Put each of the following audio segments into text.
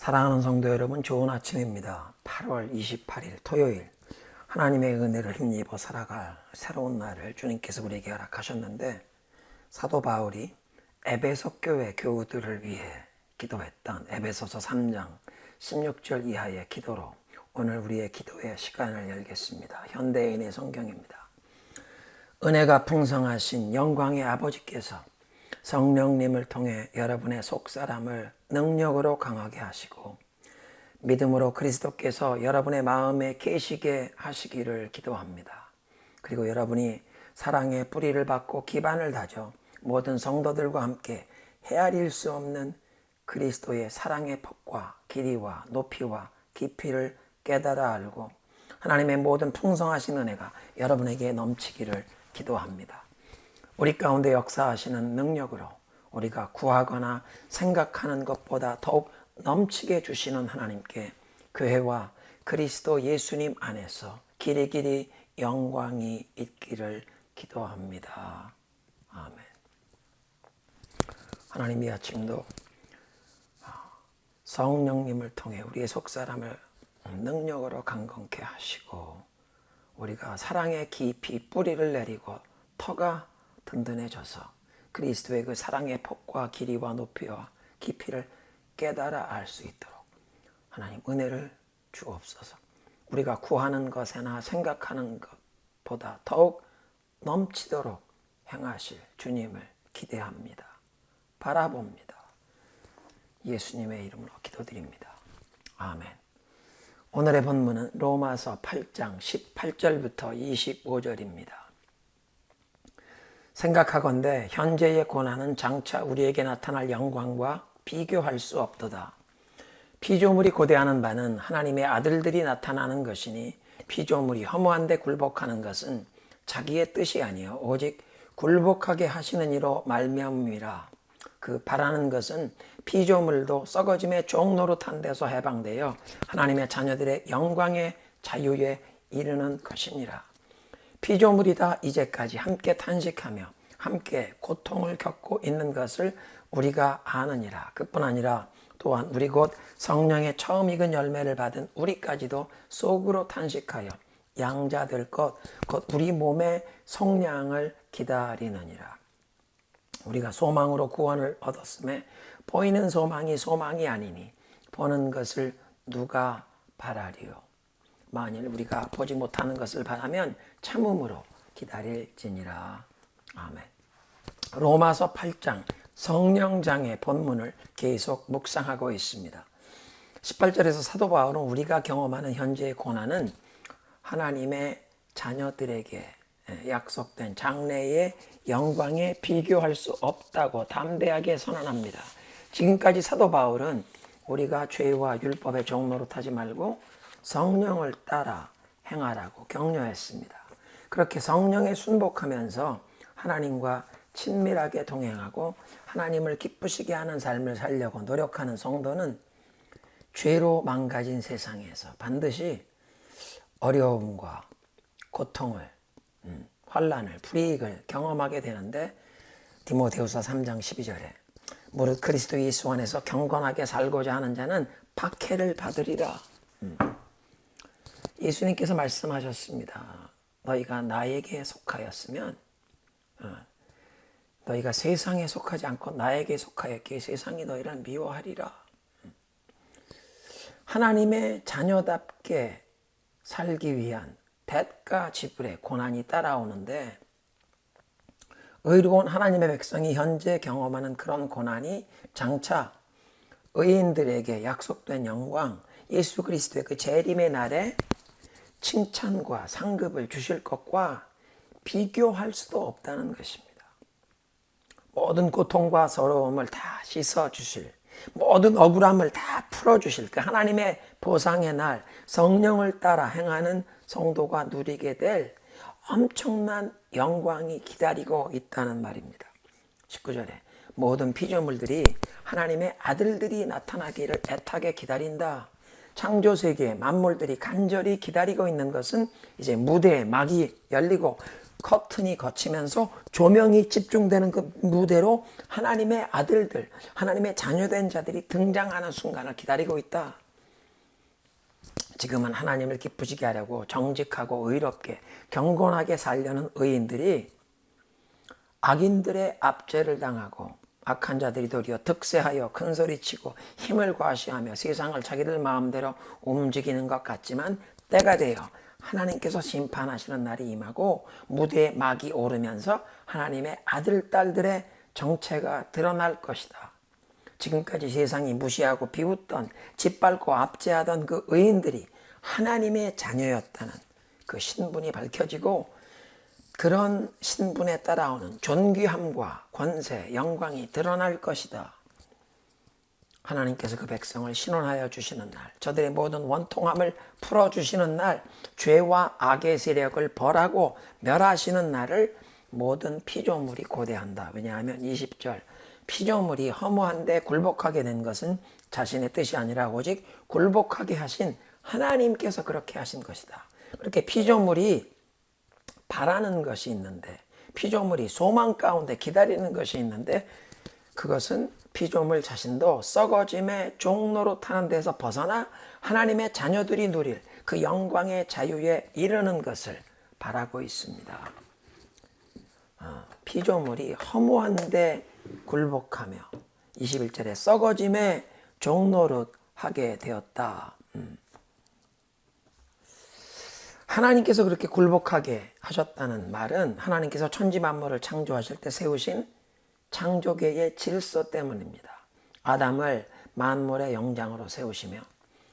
사랑하는 성도 여러분, 좋은 아침입니다. 8월 28일 토요일, 하나님의 은혜를 힘입어 살아갈 새로운 날을 주님께서 우리에게 허락하셨는데, 사도 바울이 에베소 교회 교우들을 위해 기도했던 에베소서 3장 16절 이하의 기도로 오늘 우리의 기도의 시간을 열겠습니다. 현대인의 성경입니다. 은혜가 풍성하신 영광의 아버지께서 성령님을 통해 여러분의 속사람을 능력으로 강하게 하시고 믿음으로 그리스도께서 여러분의 마음에 계시게 하시기를 기도합니다. 그리고 여러분이 사랑의 뿌리를 받고 기반을 다져 모든 성도들과 함께 헤아릴 수 없는 그리스도의 사랑의 폭과 길이와 높이와 깊이를 깨달아 알고 하나님의 모든 풍성하신 은혜가 여러분에게 넘치기를 기도합니다. 우리 가운데 역사하시는 능력으로 우리가 구하거나 생각하는 것보다 더욱 넘치게 주시는 하나님께 교회와 그리스도 예수님 안에서 길이길이 영광이 있기를 기도합니다. 아멘. 하나님, 이 아침도 성령님을 통해 우리의 속사람을 능력으로 강건케 하시고 우리가 사랑의 깊이 뿌리를 내리고 터가 든든해져서 그리스도의 그 사랑의 폭과 길이와 높이와 깊이를 깨달아 알 수 있도록 하나님 은혜를 주옵소서. 우리가 구하는 것이나 생각하는 것보다 더욱 넘치도록 행하실 주님을 기대합니다. 바라봅니다. 예수님의 이름으로 기도드립니다. 아멘. 오늘의 본문은 로마서 8장 18절부터 25절입니다. 생각하건대 현재의 고난은 장차 우리에게 나타날 영광과 비교할 수 없도다. 피조물이 고대하는 바는 하나님의 아들들이 나타나는 것이니 피조물이 허무한데 굴복하는 것은 자기의 뜻이 아니요 오직 굴복하게 하시는 이로 말미암음이라. 그 바라는 것은 피조물도 썩어짐의 종 노릇한 데서 해방되어 하나님의 자녀들의 영광의 자유에 이르는 것이니라. 피조물이 다 이제까지 함께 탄식하며 함께 고통을 겪고 있는 것을 우리가 아느니라. 그뿐 아니라 또한 우리 곧 성령의 처음 익은 열매를 받은 우리까지도 속으로 탄식하여 양자될 것 곧 우리 몸의 속량을 기다리느니라. 우리가 소망으로 구원을 얻었음에 보이는 소망이 소망이 아니니 보는 것을 누가 바라리요. 만일 우리가 보지 못하는 것을 바라면 참음으로 기다릴지니라. 아멘. 로마서 8장 성령장의 본문을 계속 묵상하고 있습니다. 18절에서 사도 바울은 우리가 경험하는 현재의 고난은 하나님의 자녀들에게 약속된 장래의 영광에 비교할 수 없다고 담대하게 선언합니다. 지금까지 사도 바울은 우리가 죄와 율법의 종노릇하지 말고 성령을 따라 행하라고 격려했습니다. 그렇게 성령에 순복하면서 하나님과 친밀하게 동행하고 하나님을 기쁘시게 하는 삶을 살려고 노력하는 성도는 죄로 망가진 세상에서 반드시 어려움과 고통을, 환난을, 불이익을 경험하게 되는데 디모데후서 3장 12절에 무릇 그리스도 예수 안에서 경건하게 살고자 하는 자는 박해를 받으리라. 예수님께서 말씀하셨습니다. 너희가 나에게 속하였으면 너희가 세상에 속하지 않고 나에게 속하였기에 세상이 너희를 미워하리라. 하나님의 자녀답게 살기 위한 대가 지불의 고난이 따라오는데 의로운 하나님의 백성이 현재 경험하는 그런 고난이 장차 의인들에게 약속된 영광, 예수 그리스도의 그 재림의 날에 칭찬과 상급을 주실 것과 비교할 수도 없다는 것입니다. 모든 고통과 서러움을 다 씻어주실, 모든 억울함을 다 풀어주실 그 하나님의 보상의 날, 성령을 따라 행하는 성도가 누리게 될 엄청난 영광이 기다리고 있다는 말입니다. 19절에 모든 피조물들이 하나님의 아들들이 나타나기를 애타게 기다린다. 창조세계의 만물들이 간절히 기다리고 있는 것은 이제 무대의 막이 열리고 커튼이 걷히면서 조명이 집중되는 그 무대로 하나님의 아들들, 하나님의 자녀된 자들이 등장하는 순간을 기다리고 있다. 지금은 하나님을 기쁘시게 하려고 정직하고 의롭게 경건하게 살려는 의인들이 악인들의 압제를 당하고 악한 자들이 도리어 득세하여 큰소리치고 힘을 과시하며 세상을 자기들 마음대로 움직이는 것 같지만 때가 되어 하나님께서 심판하시는 날이 임하고 무대에 막이 오르면서 하나님의 아들, 딸들의 정체가 드러날 것이다. 지금까지 세상이 무시하고 비웃던 짓밟고 압제하던 그 의인들이 하나님의 자녀였다는 그 신분이 밝혀지고 그런 신분에 따라오는 존귀함과 권세, 영광이 드러날 것이다. 하나님께서 그 백성을 신원하여 주시는 날, 저들의 모든 원통함을 풀어주시는 날, 죄와 악의 세력을 벌하고 멸하시는 날을 모든 피조물이 고대한다. 왜냐하면 20절 피조물이 허무한데 굴복하게 된 것은 자신의 뜻이 아니라 오직 굴복하게 하신 하나님께서 그렇게 하신 것이다. 그렇게 피조물이 바라는 것이 있는데, 피조물이 소망 가운데 기다리는 것이 있는데, 그것은 피조물 자신도 썩어짐의 종로로 타는 데서 벗어나 하나님의 자녀들이 누릴 그 영광의 자유에 이르는 것을 바라고 있습니다. 피조물이 허무한데 굴복하며 21절에 썩어짐의 종로로 하게 되었다. 하나님께서 그렇게 굴복하게 하셨다는 말은 하나님께서 천지 만물을 창조하실 때 세우신 창조계의 질서 때문입니다. 아담을 만물의 영장으로 세우시며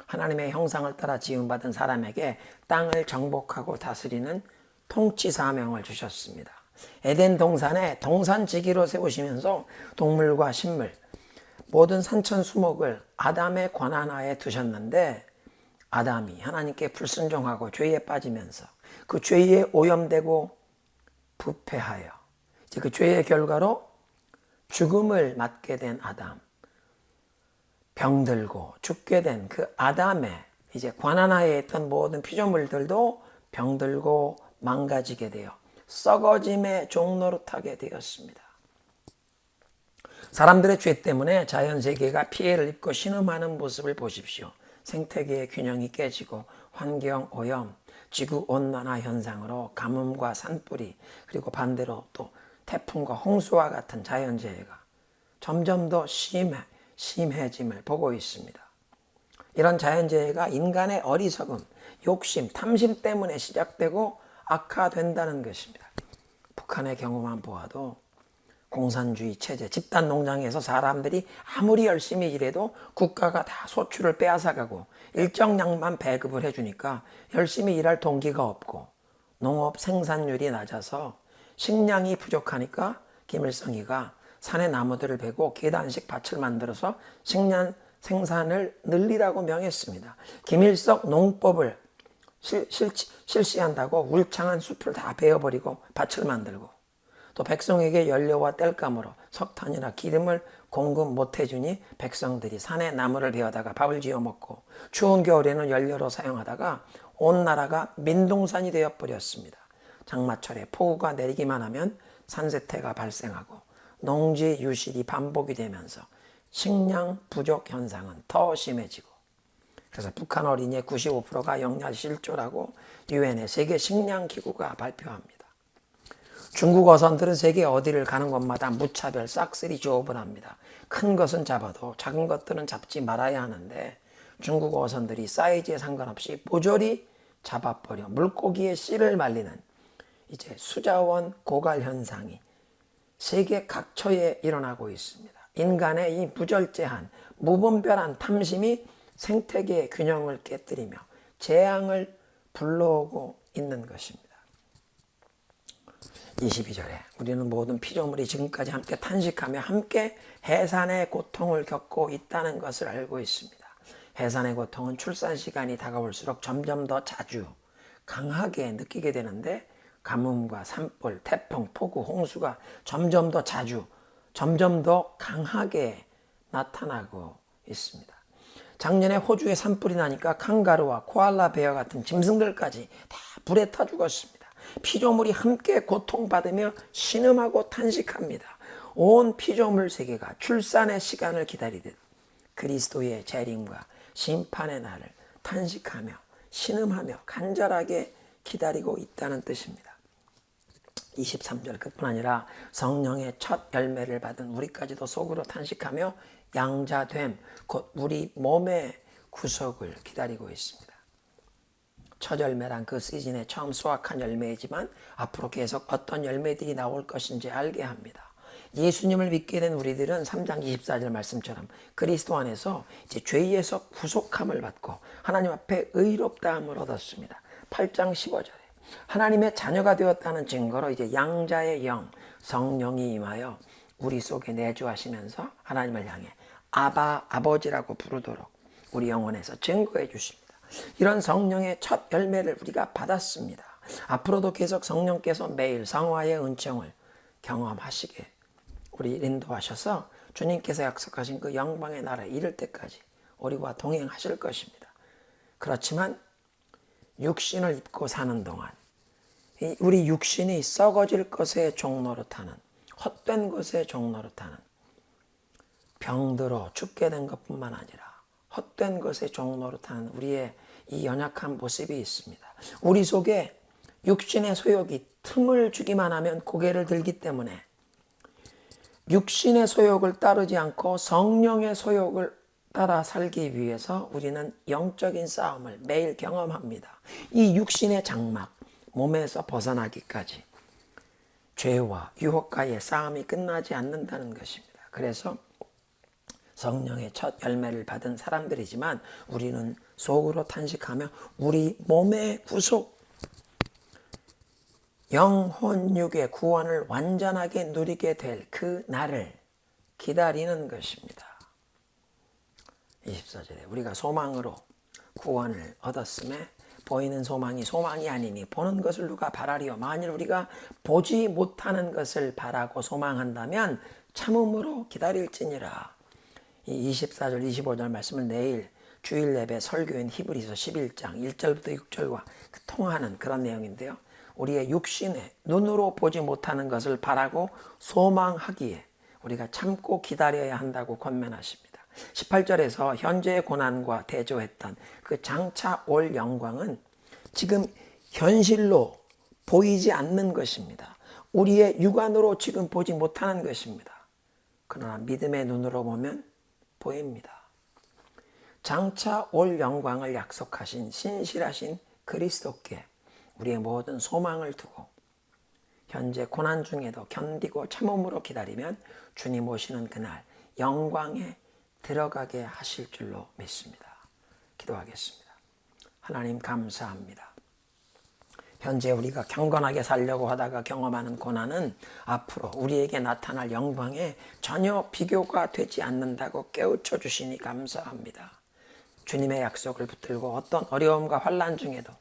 하나님의 형상을 따라 지음받은 사람에게 땅을 정복하고 다스리는 통치 사명을 주셨습니다. 에덴 동산에 동산지기로 세우시면서 동물과 식물, 모든 산천수목을 아담의 권한하에 두셨는데 아담이 하나님께 불순종하고 죄에 빠지면서 그 죄에 오염되고 부패하여 이제 그 죄의 결과로 죽음을 맞게 된 아담, 병들고 죽게 된 그 아담의 이제 관한하에 있던 모든 피조물들도 병들고 망가지게 되어 썩어짐의 종로로 타게 되었습니다. 사람들의 죄 때문에 자연세계가 피해를 입고 신음하는 모습을 보십시오. 생태계의 균형이 깨지고 환경오염, 지구온난화 현상으로 가뭄과 산불이, 그리고 반대로 또 태풍과 홍수와 같은 자연재해가 점점 더 심해짐을 보고 있습니다. 이런 자연재해가 인간의 어리석음, 욕심, 탐심 때문에 시작되고 악화된다는 것입니다. 북한의 경우만 보아도 공산주의 체제, 집단 농장에서 사람들이 아무리 열심히 일해도 국가가 다 소출을 빼앗아가고 일정량만 배급을 해주니까 열심히 일할 동기가 없고 농업 생산률이 낮아서 식량이 부족하니까 김일성이가 산에 나무들을 베고 계단식 밭을 만들어서 식량 생산을 늘리라고 명했습니다. 김일성 농법을 실시한다고 울창한 숲을 다 베어버리고 밭을 만들고 또 백성에게 연료와 땔감으로 석탄이나 기름을 공급 못해주니 백성들이 산에 나무를 베어다가 밥을 지어 먹고 추운 겨울에는 연료로 사용하다가 온 나라가 민둥산이 되어버렸습니다. 장마철에 폭우가 내리기만 하면 산세태가 발생하고 농지 유실이 반복이 되면서 식량 부족 현상은 더 심해지고, 그래서 북한 어린이의 95%가 영양실조라고 유엔의 세계 식량기구가 발표합니다. 중국 어선들은 세계 어디를 가는 곳마다 무차별 싹쓸이 조업을 합니다. 큰 것은 잡아도 작은 것들은 잡지 말아야 하는데 중국 어선들이 사이즈에 상관없이 모조리 잡아버려 물고기의 씨를 말리는 이제 수자원 고갈 현상이 세계 각처에 일어나고 있습니다. 인간의 이 무절제한 무분별한 탐심이 생태계의 균형을 깨뜨리며 재앙을 불러오고 있는 것입니다. 22절에 우리는 모든 피조물이 지금까지 함께 탄식하며 함께 해산의 고통을 겪고 있다는 것을 알고 있습니다. 해산의 고통은 출산 시간이 다가올수록 점점 더 자주 강하게 느끼게 되는데 가뭄과 산불, 태풍, 폭우, 홍수가 점점 더 자주, 점점 더 강하게 나타나고 있습니다. 작년에 호주에 산불이 나니까 칸가루와 코알라 베어 같은 짐승들까지 다 불에 타 죽었습니다. 피조물이 함께 고통받으며 신음하고 탄식합니다. 온 피조물 세계가 출산의 시간을 기다리듯 그리스도의 재림과 심판의 날을 탄식하며 신음하며 간절하게 기다리고 있다는 뜻입니다. 23절 그뿐 아니라 성령의 첫 열매를 받은 우리까지도 속으로 탄식하며 양자됨, 곧 우리 몸의 구속을 기다리고 있습니다. 첫 열매란 그 시즌에 처음 수확한 열매이지만 앞으로 계속 어떤 열매들이 나올 것인지 알게 합니다. 예수님을 믿게 된 우리들은 3장 24절 말씀처럼 그리스도 안에서 이제 죄에서 구속함을 받고 하나님 앞에 의롭다함을 얻었습니다. 8장 15절에 하나님의 자녀가 되었다는 증거로 이제 양자의 영, 성령이 임하여 우리 속에 내주하시면서 하나님을 향해 아바, 아버지라고 부르도록 우리 영혼에서 증거해 주십니다. 이런 성령의 첫 열매를 우리가 받았습니다. 앞으로도 계속 성령께서 매일 성화의 은총을 경험하시게 우리 인도하셔서 주님께서 약속하신 그 영광의 나라에 이를 때까지 우리와 동행하실 것입니다. 그렇지만 육신을 입고 사는 동안 우리 육신이 썩어질 것의 종로로 타는, 헛된 것의 종로로 타는, 병들어 죽게 된 것뿐만 아니라 헛된 것의 종로로 타는 우리의 이 연약한 모습이 있습니다. 우리 속에 육신의 소욕이 틈을 주기만 하면 고개를 들기 때문에 육신의 소욕을 따르지 않고 성령의 소욕을 따라 살기 위해서 우리는 영적인 싸움을 매일 경험합니다. 이 육신의 장막, 몸에서 벗어나기까지 죄와 유혹과의 싸움이 끝나지 않는다는 것입니다. 그래서 성령의 첫 열매를 받은 사람들이지만 우리는 속으로 탄식하며 우리 몸의 구속, 영혼 육의 구원을 완전하게 누리게 될 그 날을 기다리는 것입니다. 24절에 우리가 소망으로 구원을 얻었음에 보이는 소망이 소망이 아니니 보는 것을 누가 바라리요. 만일 우리가 보지 못하는 것을 바라고 소망한다면 참음으로 기다릴지니라. 이 24절 25절 말씀을 내일 주일 예배 설교인 히브리서 11장 1절부터 6절과 통하는 그런 내용인데요. 우리의 육신에 눈으로 보지 못하는 것을 바라고 소망하기에 우리가 참고 기다려야 한다고 권면하십니다. 18절에서 현재의 고난과 대조했던 그 장차 올 영광은 지금 현실로 보이지 않는 것입니다. 우리의 육안으로 지금 보지 못하는 것입니다. 그러나 믿음의 눈으로 보면 보입니다. 장차 올 영광을 약속하신 신실하신 그리스도께 우리의 모든 소망을 두고 현재 고난 중에도 견디고 참음으로 기다리면 주님 오시는 그날 영광에 들어가게 하실 줄로 믿습니다. 기도하겠습니다. 하나님 감사합니다. 현재 우리가 경건하게 살려고 하다가 경험하는 고난은 앞으로 우리에게 나타날 영광에 전혀 비교가 되지 않는다고 깨우쳐 주시니 감사합니다. 주님의 약속을 붙들고 어떤 어려움과 환난 중에도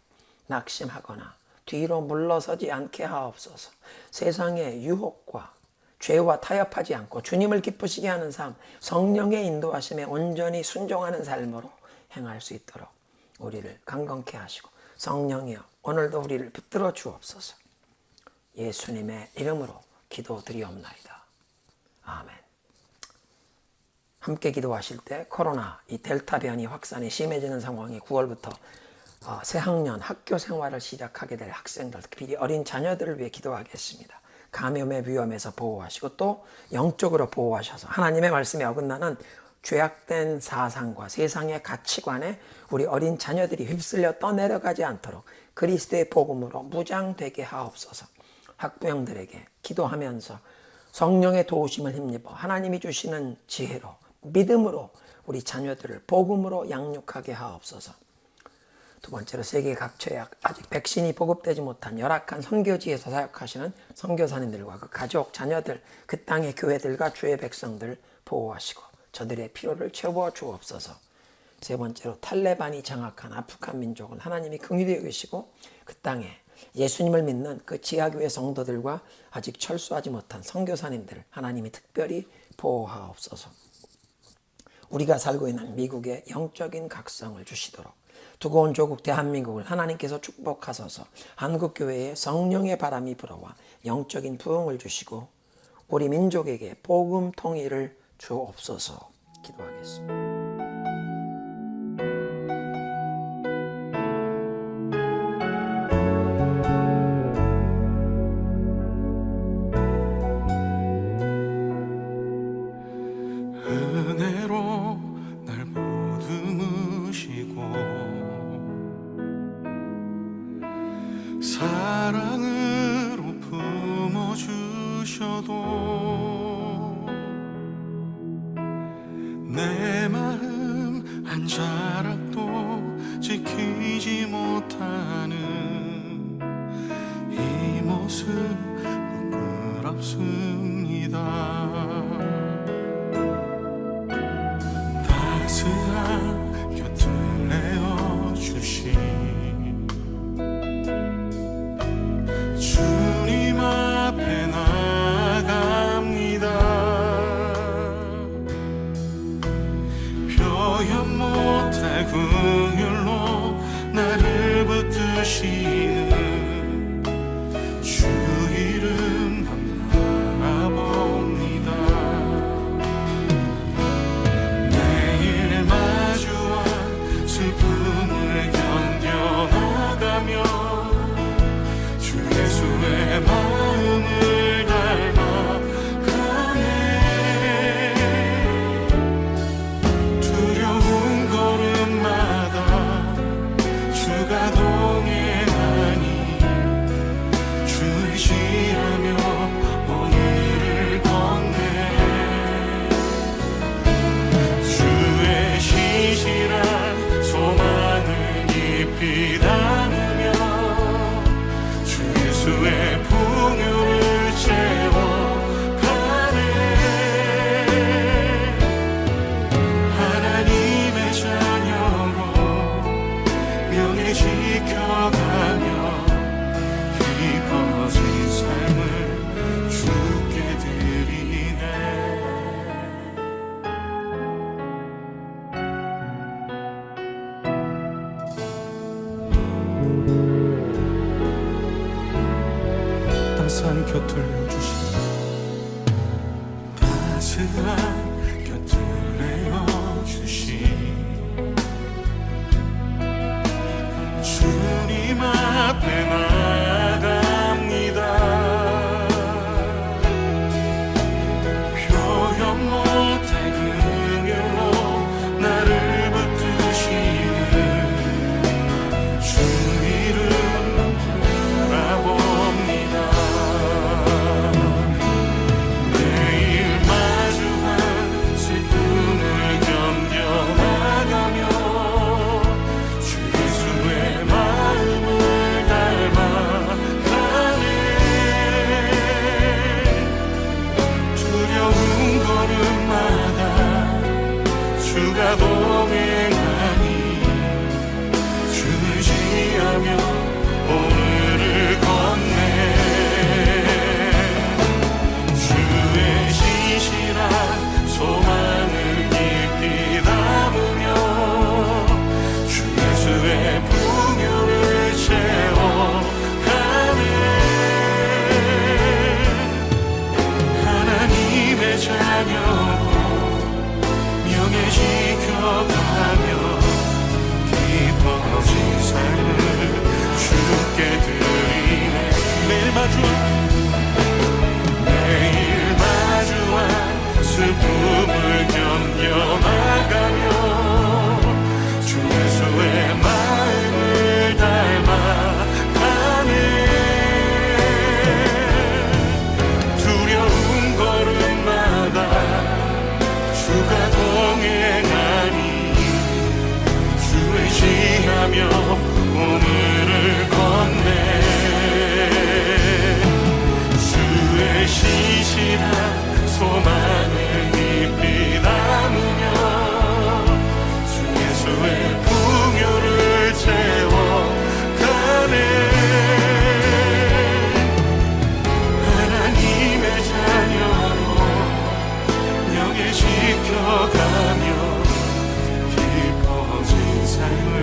낙심하거나 뒤로 물러서지 않게 하옵소서. 세상의 유혹과 죄와 타협하지 않고 주님을 기쁘시게 하는 삶, 성령의 인도하심에 온전히 순종하는 삶으로 행할 수 있도록 우리를 강건케 하시고 성령이여 오늘도 우리를 붙들어 주옵소서. 예수님의 이름으로 기도드리옵나이다. 아멘. 함께 기도하실 때 코로나 이 델타 변이 확산이 심해지는 상황이 9월부터 새학년 학교 생활을 시작하게 될 학생들, 특히 어린 자녀들을 위해 기도하겠습니다. 감염의 위험에서 보호하시고 또 영적으로 보호하셔서 하나님의 말씀에 어긋나는 죄악된 사상과 세상의 가치관에 우리 어린 자녀들이 휩쓸려 떠내려가지 않도록 그리스도의 복음으로 무장되게 하옵소서. 학부형들에게 기도하면서 성령의 도우심을 힘입어 하나님이 주시는 지혜로 믿음으로 우리 자녀들을 복음으로 양육하게 하옵소서. 두 번째로 세계 각처에 아직 백신이 보급되지 못한 열악한 선교지에서 사역하시는 선교사님들과 그 가족, 자녀들, 그 땅의 교회들과 주의 백성들을 보호하시고 저들의 필요를 채워 주옵소서. 세 번째로 탈레반이 장악한 아프간 민족은 하나님이 긍휼히 여기시고 그 땅에 예수님을 믿는 그 지하교회 성도들과 아직 철수하지 못한 선교사님들을 하나님이 특별히 보호하옵소서. 우리가 살고 있는 미국의 영적인 각성을 주시도록 두고 온 조국 대한민국을 하나님께서 축복하소서. 한국교회에 성령의 바람이 불어와 영적인 부흥을 주시고 우리 민족에게 복음 통일을 주옵소서. 기도하겠습니다. 은혜로 날 보듬으시고 사랑으로 품어주셔도 내 마음 한 자락도 지키지 못하는 이 모습 부끄럽습니다. 따스한 곁을 내어주신 주님 앞에 나갑니다. 표현 못할 긍휼로 나를 붙드시는 주 이름만 바라봅니다. 매일 마주한 슬픔을 견뎌나가며 주 예수의 마음을 닮아가네. 두려운 걸음마다 주가 동행하니 주 의지하며 오늘을 걷네. 주의 시시한 소망을 깊이 담으며 주 예수의 풍요를 채워가네. 하나님의 자녀로 명예 지켜가며 깊어진 삶을 주께 드리네. 따스한 곁을 내어주신 따스한 곁을 내어주신 주님 앞에 나갑니다. 표현 못할 긍휼로 나를 붙드시는 주 이름 바라봅니다. 매일 마주한 슬픔을 견뎌나가며 주 예수의 마음을 닮아가네. 두려운 걸음마다 주가 동행하니 주 의지하며 오늘을 걷네. 주의 신실한 소망을 깊이 담으며 주 예수의 풍요를 채워가네. 하나님의 자녀로 명예 지켜가며 깊어진 삶을 주께 드리네. 매일 마주한 슬픔을 견뎌나가며 주 예수의 마음을 닮아가네. 두려운 걸음마다 주가 동행하니 주 의지하며 오늘을 걷네. 주의 신실한 소망을 깊이 담으며 주 예수의 풍요를 채워가네. 하나님의 자녀로 명예 지켜가며 깊어진 삶을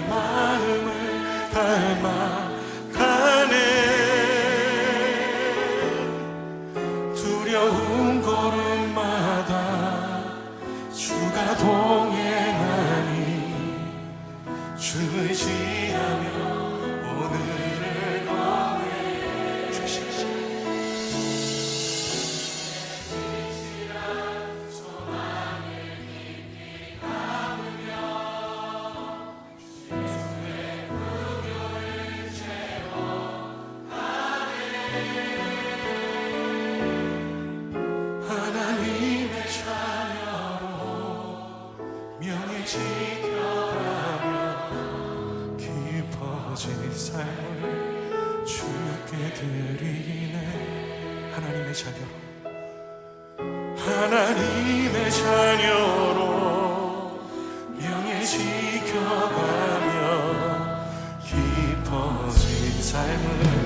마음을 닮아가네. 두려운 걸음마다 주가 동행하니 주 의지하며 오늘을 건네. 주시지 하나님의 자녀로 명예 지켜가며 깊어진 삶을 주께 드리네. 하나님의 자녀로, 하나님의 자녀로 명예 지켜가며 깊어진 삶을